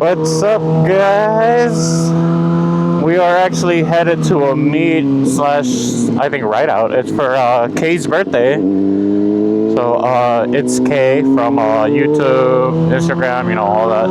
What's up, guys? We are actually headed to a meet slash, I think, ride out. It's for Kay's birthday. So it's Kay from YouTube, Instagram, you know, all that.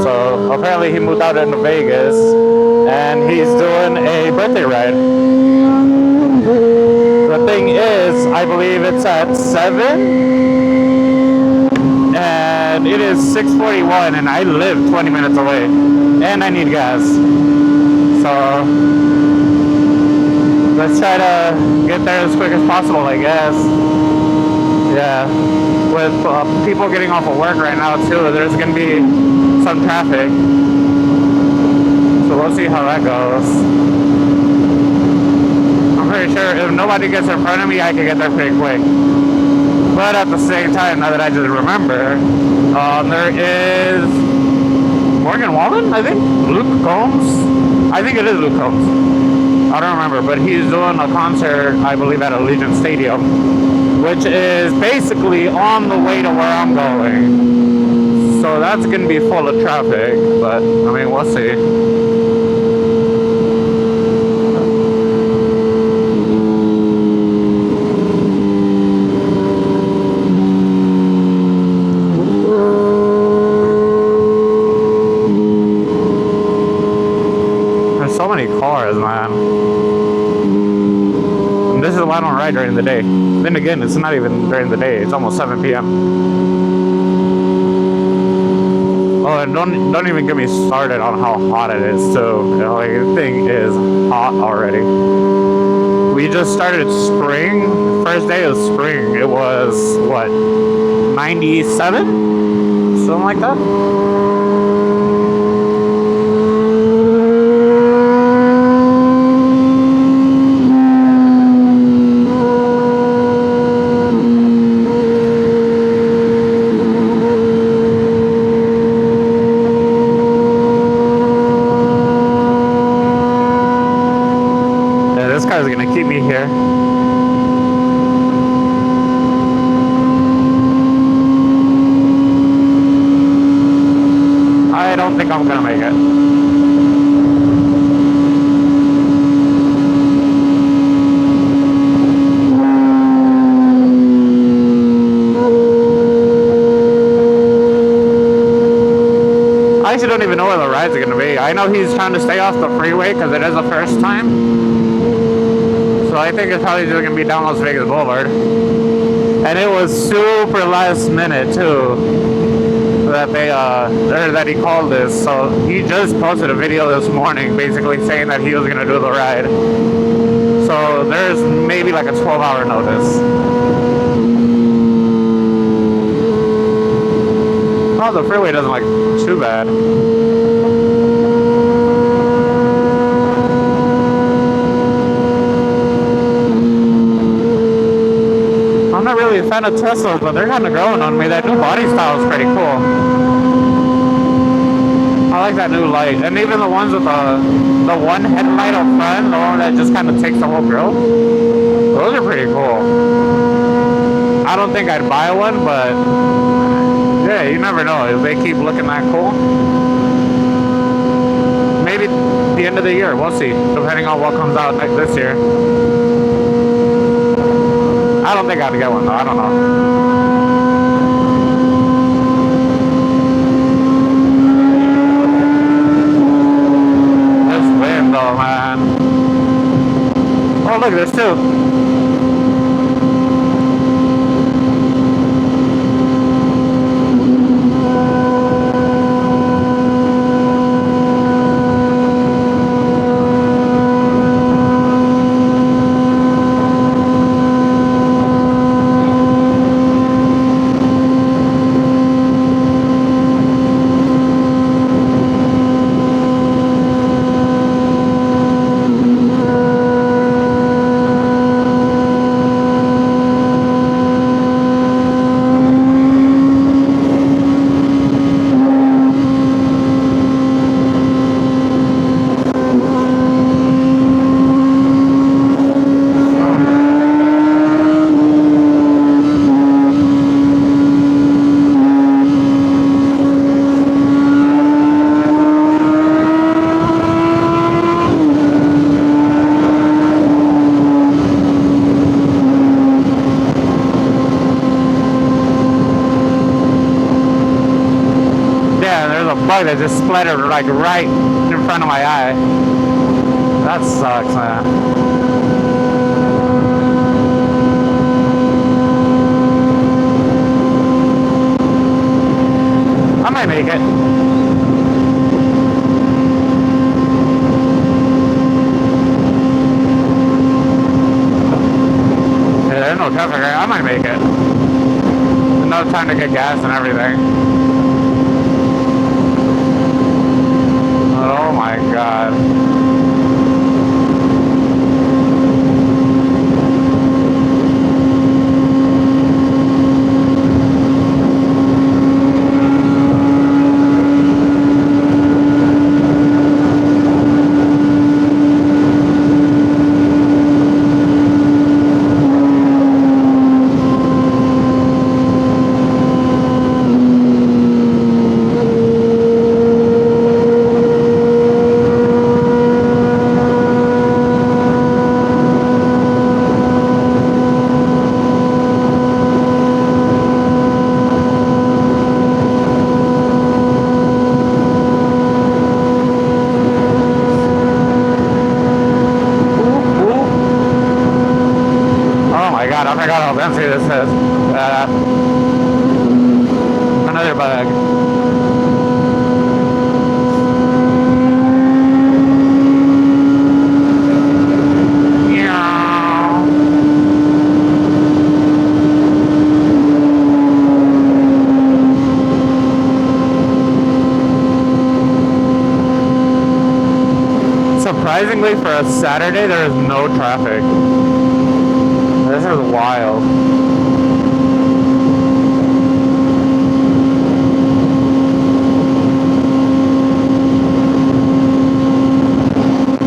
So apparently he moved out into Vegas and he's doing a birthday ride. The thing is, I believe it's at 7. And it is 6:41 and I live 20 minutes away and I need gas, so let's try to get there as quick as possible, I guess. Yeah, with people getting off of work right now too, there's gonna be some traffic, so we'll see how that goes. I'm pretty sure if nobody gets in front of me, I can get there pretty quick. But at the same time, now that I just remember, there is Morgan Wallen, I think? Luke Combs? I think it is Luke Combs. I don't remember, but he's doing a concert, I believe, at Allegiant Stadium, which is basically on the way to where I'm going. So that's going to be full of traffic, but, I mean, we'll see. So many cars, man. And this is why I don't ride during the day. Then again, it's not even during the day. It's almost 7 p.m. Oh, and don't even get me started on how hot it is too. You know, like, the thing is hot already. We just started spring. First day of spring. It was what, 97? Something like that. This car is gonna keep me here. I don't think I'm gonna make it. I actually don't even know where the rides are gonna be. I know he's trying to stay off the freeway because it is the first time. So I think it's probably just going to be down Las Vegas Boulevard. And it was super last minute too that they or that he called this. So he just posted a video this morning basically saying that he was going to do the ride. So there's maybe like a 12-hour notice. Oh, the freeway doesn't look too bad. I'm not really a fan of Teslas, but they're kind of growing on me. That new body style is pretty cool. I like that new light. And even the ones with the one headlight up front, the one that just kind of takes the whole grill, those are pretty cool. I don't think I'd buy one, but yeah, you never know. If they keep looking that cool, maybe the end of the year, we'll see, depending on what comes out this year. I don't think I'd get one though, I don't know. This wind though, man. Oh look, there's two. was a bug that just splattered like right in front of my eye. That sucks, man. I might make it. Yeah, there's no traffic. I might make it. No time to get gas and everything. Oh my god. I forgot how fancy this is. Another bug. Surprisingly, for a Saturday, there is no traffic. This is wild.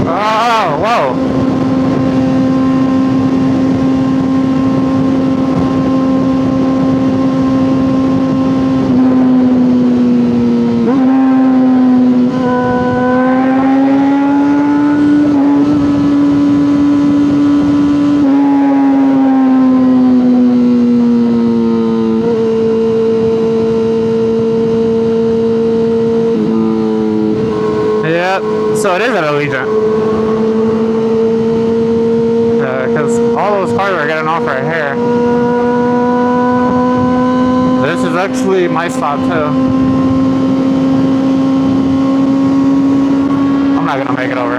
Oh, whoa. So it is an Allegiant. Because all those cars are getting off right here. This is actually my spot too. I'm not gonna make it over.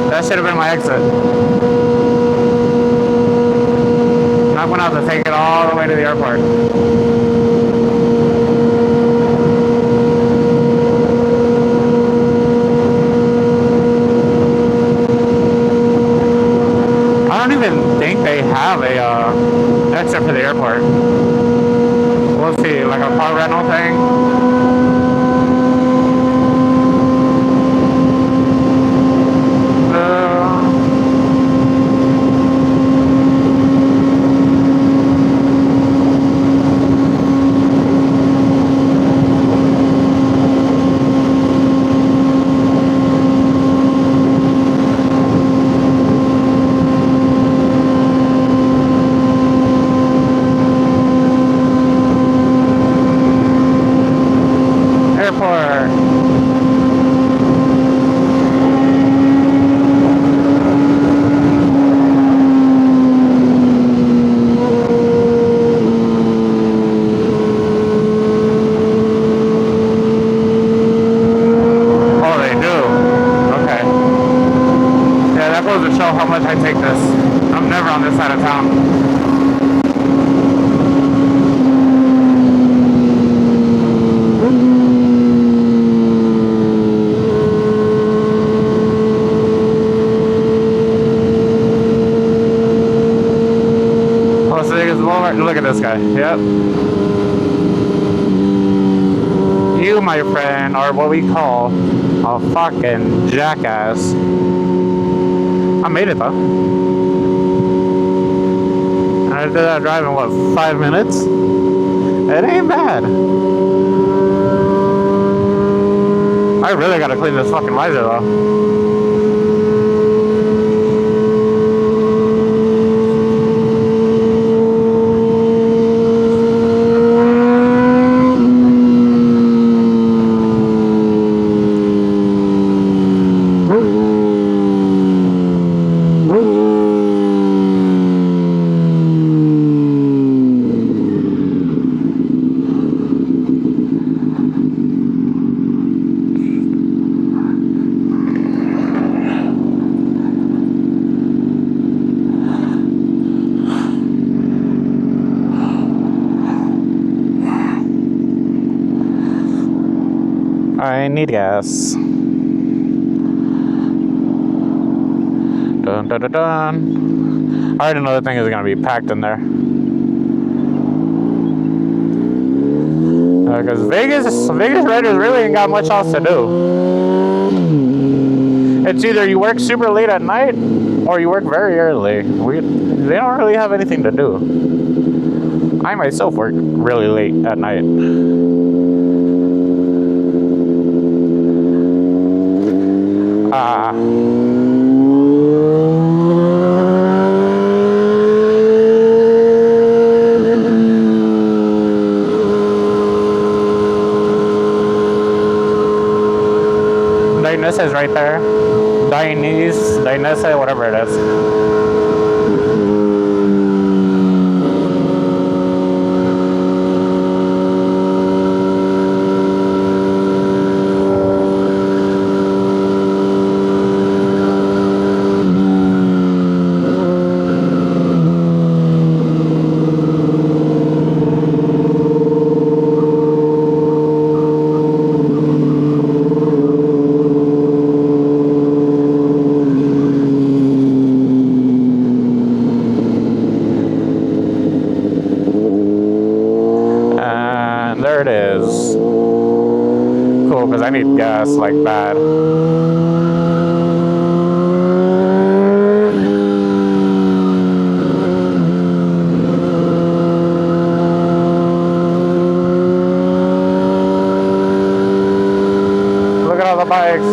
That should have been my exit. I'm gonna have to take it all the way to the airport. I don't even think they have a exit for the airport. We'll see, like a car rental thing. How much I take this. I'm never on this side of town. Las Vegas Boulevard. Look at this guy. Yep. You, my friend, are what we call a fucking jackass. made it though. I did that drive in what, 5 minutes? It ain't bad. I really gotta clean this fucking visor though. I need gas. Dun, dun, dun, dun. I already know the thing is going to be packed in there. Because Vegas riders really ain't got much else to do. It's either you work super late at night or you work very early. They don't really have anything to do. I myself work really late at night. Dinessa is right there. Dinessa, whatever it is. There it is. Cool, because I need gas like bad. Look at all the bikes.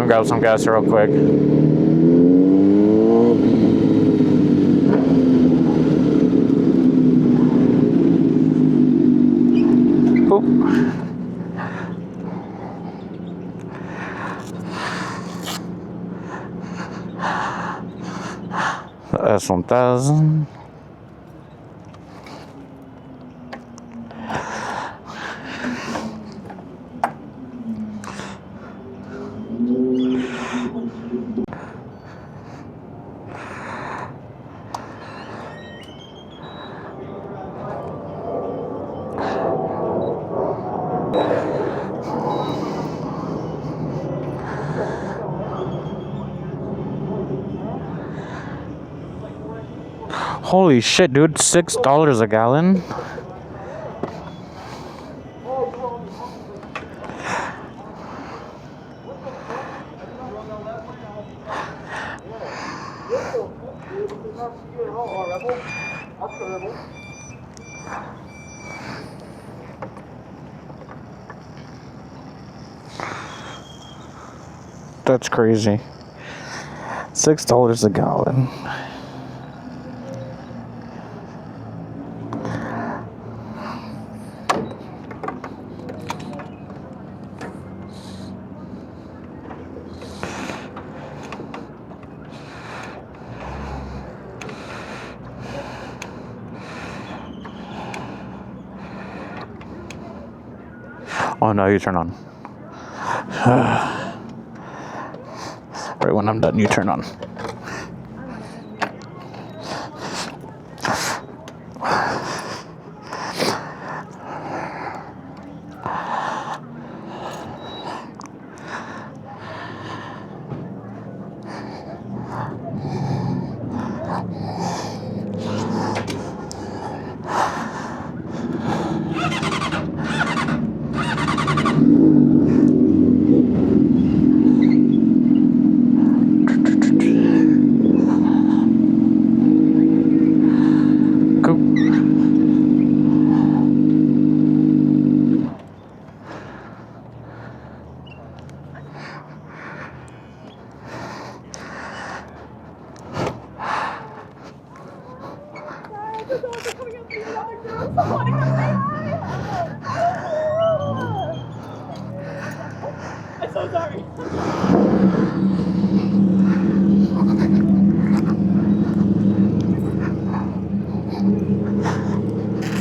Grab some gas real quick. Oop. That's 1,000. Holy shit, dude, $6 a gallon. That's crazy. $6 a gallon. Oh no, you turn on. Right when I'm done, you turn on. I'm so sorry.